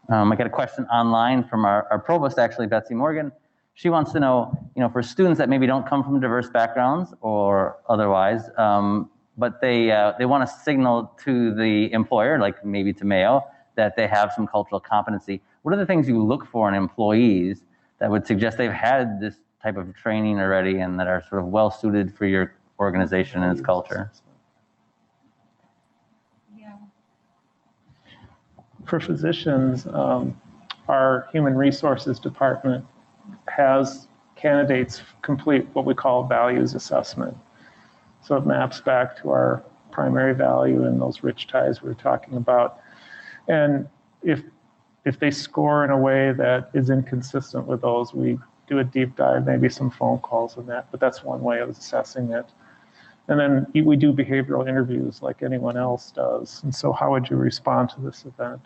I got a question online from our provost, actually, Betsy Morgan. She wants to know, for students that maybe don't come from diverse backgrounds or otherwise, but they want to signal to the employer, like maybe to Mayo, that they have some cultural competency. What are the things you look for in employees that would suggest they've had this type of training already and that are sort of well suited for your organization and its culture? For physicians, our human resources department has candidates complete what we call values assessment. So it maps back to our primary value and those rich ties we were talking about. And if they score in a way that is inconsistent with those, we do a deep dive, maybe some phone calls on that, but that's one way of assessing it. And then we do behavioral interviews like anyone else does. And so how would you respond to this event?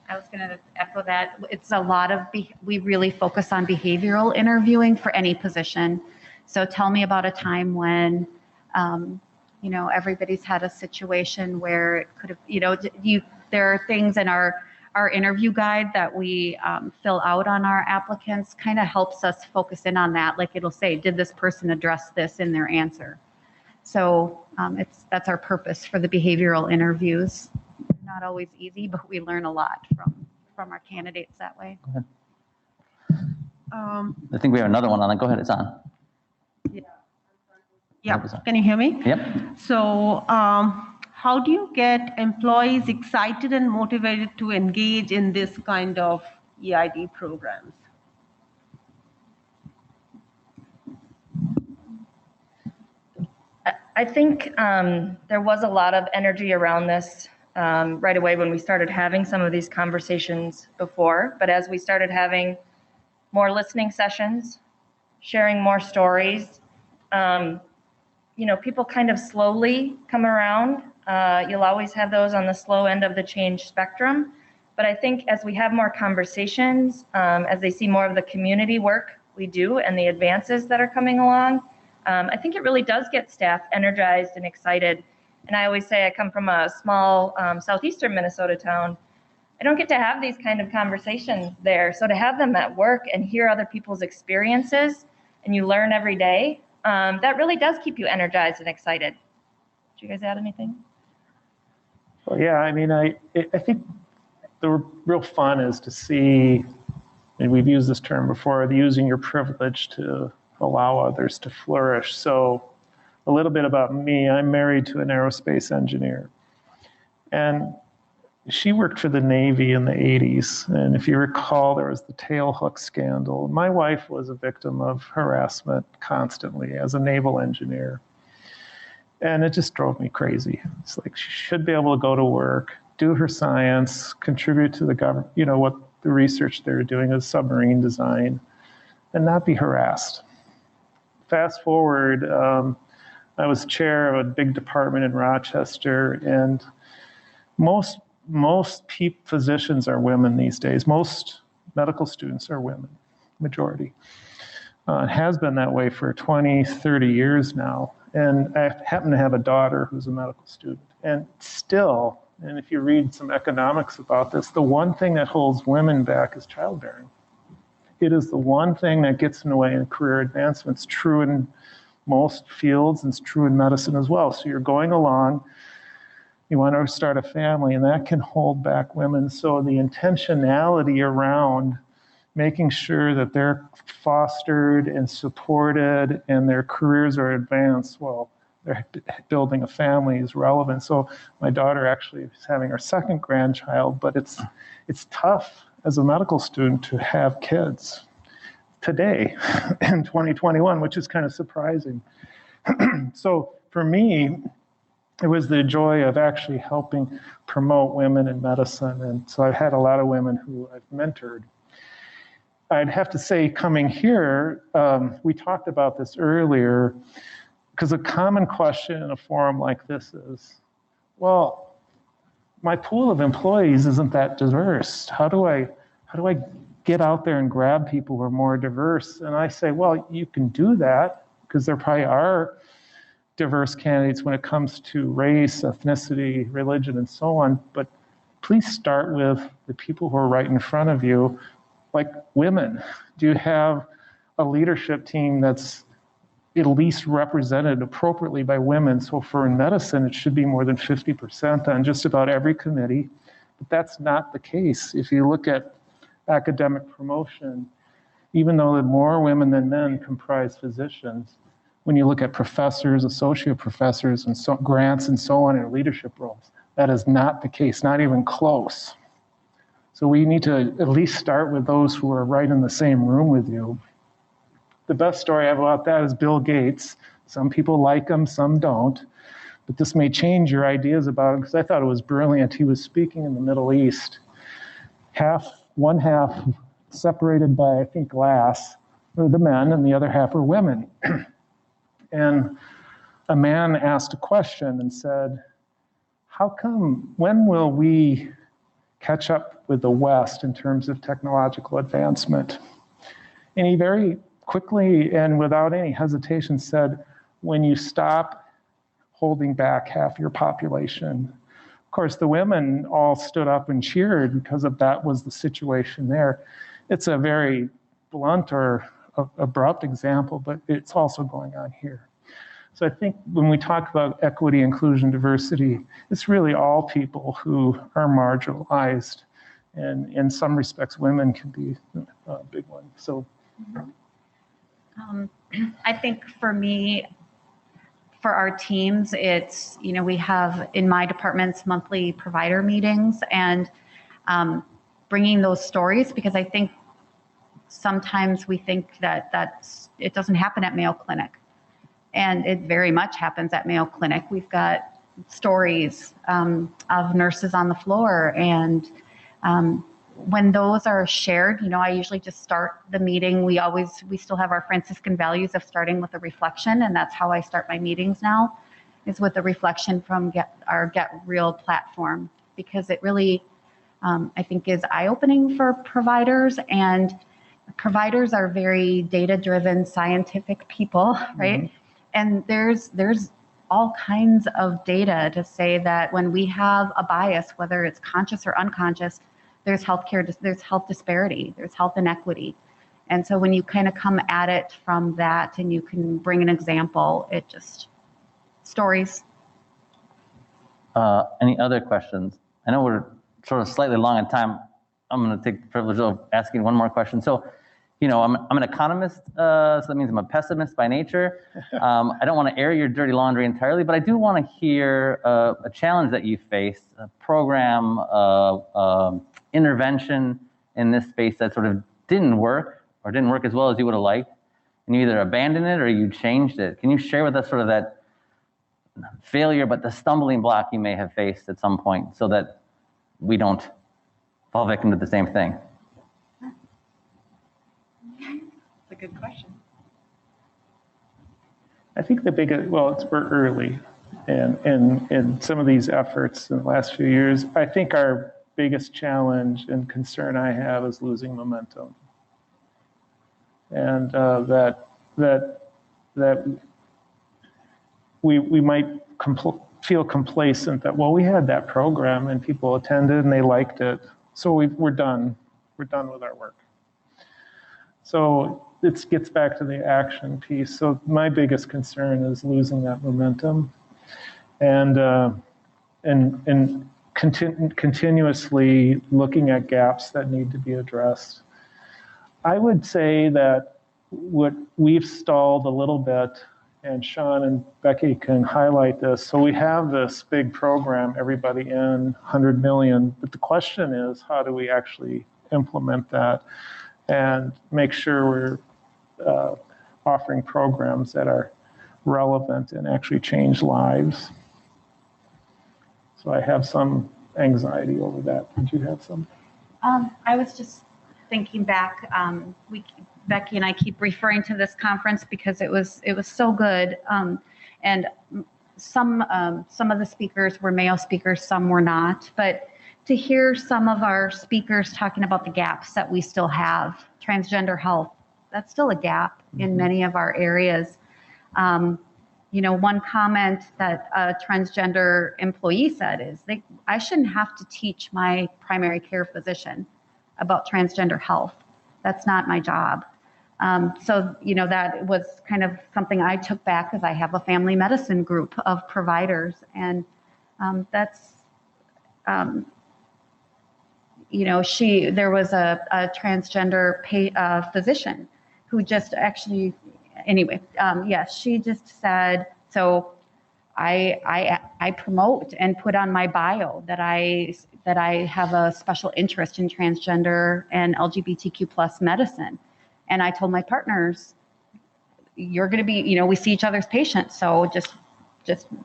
I was going to echo that. It's a lot of, we really focus on behavioral interviewing for any position. So tell me about a time when, everybody's had a situation where it could have, there are things in our interview guide that we fill out on our applicants, kind of helps us focus in on that. Like it'll say, did this person address this in their answer? So that's our purpose for the behavioral interviews. Not always easy, but we learn a lot from our candidates that way. Go ahead. I think we have another one on. Go ahead, it's on. Yeah, can you hear me? Yep. So how do you get employees excited and motivated to engage in this kind of EID programs? I think there was a lot of energy around this right away when we started having some of these conversations before. But as we started having more listening sessions, sharing more stories, people kind of slowly come around. You'll always have those on the slow end of the change spectrum. But I think as we have more conversations, as they see more of the community work we do and the advances that are coming along, I think it really does get staff energized and excited. And I always say I come from a small southeastern Minnesota town. I don't get to have these kind of conversations there. So to have them at work and hear other people's experiences, and you learn every day, that really does keep you energized and excited. Did you guys add anything? Well, yeah, I mean, I think the real fun is to see, and we've used this term before, using your privilege to allow others to flourish. So a little bit about me, I'm married to an aerospace engineer. And she worked for the Navy in the 80s. And if you recall, there was the tailhook scandal. My wife was a victim of harassment constantly as a naval engineer. And it just drove me crazy. It's like she should be able to go to work, do her science, contribute to the government, what the research they're doing is submarine design, and not be harassed. Fast forward, I was chair of a big department in Rochester, and most physicians are women these days. Most medical students are women, majority. It has been that way for 20, 30 years now. And I happen to have a daughter who's a medical student. And still, and if you read some economics about this, the one thing that holds women back is childbearing. It is the one thing that gets in the way in career advancement. It's true in most fields, and it's true in medicine as well. So you're going along, you want to start a family, and that can hold back women. So the intentionality around making sure that they're fostered and supported and their careers are advanced while they're building a family is relevant. So my daughter actually is having her second grandchild, but it's tough as a medical student to have kids today in 2021, which is kind of surprising. So for me, it was the joy of actually helping promote women in medicine. And so I've had a lot of women who I've mentored. I'd have to say, coming here, we talked about this earlier, because a common question in a forum like this is, well, my pool of employees isn't that diverse. How do I get out there and grab people who are more diverse? And I say, well, you can do that, because there probably are diverse candidates when it comes to race, ethnicity, religion, and so on. But please start with the people who are right in front of you, like women. Do you have a leadership team that's at least represented appropriately by women? So for in medicine, it should be more than 50% on just about every committee. But that's not the case. If you look at academic promotion, even though more women than men comprise physicians, when you look at professors, associate professors, and so, grants and so on in leadership roles, that is not the case, not even close. So we need to at least start with those who are right in the same room with you. The best story I have about that is Bill Gates. Some people like him, some don't. But this may change your ideas about him, because I thought it was brilliant. He was speaking in the Middle East. One half separated by, I think, glass, were the men, and the other half were women. And a man asked a question and said, when will we catch up with the West in terms of technological advancement? And he very quickly and without any hesitation said, when you stop holding back half your population. Of course, the women all stood up and cheered because of that was the situation there. It's a very blunt or abrupt example, but it's also going on here. So I think when we talk about equity, inclusion, diversity, it's really all people who are marginalized. And in some respects, women can be a big one. So. I think for me, for our teams, it's, we have in my departments monthly provider meetings, and bringing those stories, because I think sometimes we think that it doesn't happen at Mayo Clinic, and it very much happens at Mayo Clinic. We've got stories of nurses on the floor, and when those are shared, I usually just start the meeting. We still have our Franciscan values of starting with a reflection, and that's how I start my meetings now, is with a reflection from our Get Real platform, because it really, I think, is eye-opening for providers, and providers are very data-driven, scientific people, right? Mm-hmm. And there's all kinds of data to say that when we have a bias, whether it's conscious or unconscious, there's there's health disparity, there's health inequity. And so when you kind of come at it from that and you can bring an example, stories. Any other questions? I know we're sort of slightly long on time. I'm going to take the privilege of asking one more question. So, I'm an economist, so that means I'm a pessimist by nature. I don't want to air your dirty laundry entirely, but I do want to hear a challenge that you faced, a program, intervention in this space that sort of didn't work as well as you would have liked, and you either abandoned it or you changed it. Can you share with us sort of that failure, but the stumbling block you may have faced at some point, so that we don't fall victim to the same thing? That's a good question. I think we're early, and some of these efforts in the last few years, I think our biggest challenge and concern I have is losing momentum. And that we might feel complacent that, well, we had that program and people attended and they liked it, so we're done. We're done with our work. So it gets back to the action piece. So my biggest concern is losing that momentum, and continuously looking at gaps that need to be addressed. I would say that what we've stalled a little bit, and Sean and Becky can highlight this. So we have this big program, everybody in, 100 million, but the question is, how do we actually implement that and make sure we're offering programs that are relevant and actually change lives? So I have some anxiety over that. Did you have some? I was just thinking back. Becky and I keep referring to this conference because it was so good. And some of the speakers were Mayo speakers, some were not. But to hear some of our speakers talking about the gaps that we still have, transgender health, that's still a gap in many of our areas. One comment that a transgender employee said is, I shouldn't have to teach my primary care physician about transgender health. That's not my job. So that was kind of something I took back, because I have a family medicine group of providers, and that's, there was a transgender physician who just actually, anyway, yes, she just said, so I promote and put on my bio that I have a special interest in transgender and LGBTQ plus medicine. And I told my partners, you're going to be, we see each other's patients. So just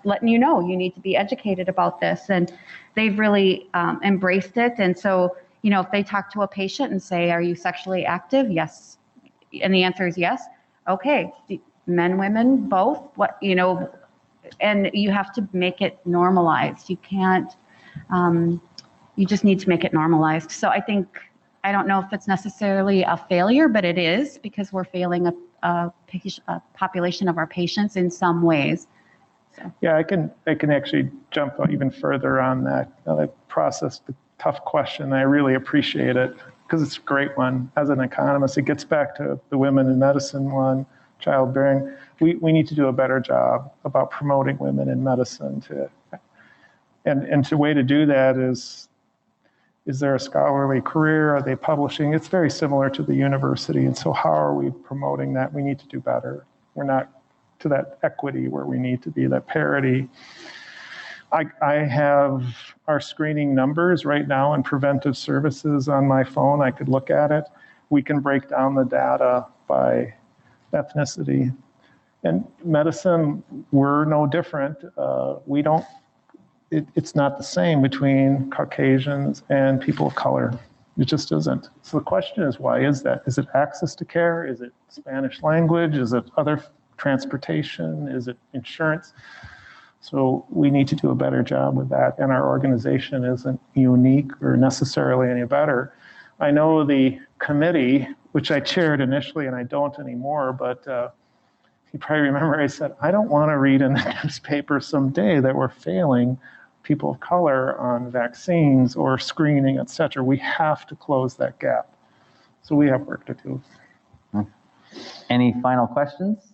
letting you know, you need to be educated about this. And they've really embraced it. And so, if they talk to a patient and say, are you sexually active? Yes. And the answer is yes. Okay. Men, women, both, and you have to make it normalized. You can't, you just need to make it normalized. So I don't know if it's necessarily a failure, but it is, because we're failing a population of our patients in some ways. So. Yeah, I can actually jump even further on that. I processed the tough question. I really appreciate it, because it's a great one. As an economist, it gets back to the women in medicine one, childbearing. We need to do a better job about promoting women in medicine. And the way to do that is there a scholarly career? Are they publishing? It's very similar to the university. And so how are we promoting that? We need to do better. We're not to that equity where we need to be, that parity. I have our screening numbers right now in preventive services on my phone. I could look at it. We can break down the data by ethnicity. And medicine, we're no different. It's not the same between Caucasians and people of color. It just isn't. So the question is, why is that? Is it access to care? Is it Spanish language? Is it other transportation? Is it insurance? So we need to do a better job with that. And our organization isn't unique or necessarily any better. I know the committee, which I chaired initially and I don't anymore, but you probably remember I said, I don't want to read in the newspaper someday that we're failing people of color on vaccines or screening, et cetera. We have to close that gap. So we have work to do. Any final questions?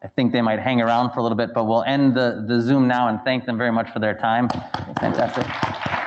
I think they might hang around for a little bit, but we'll end the Zoom now and thank them very much for their time. Fantastic.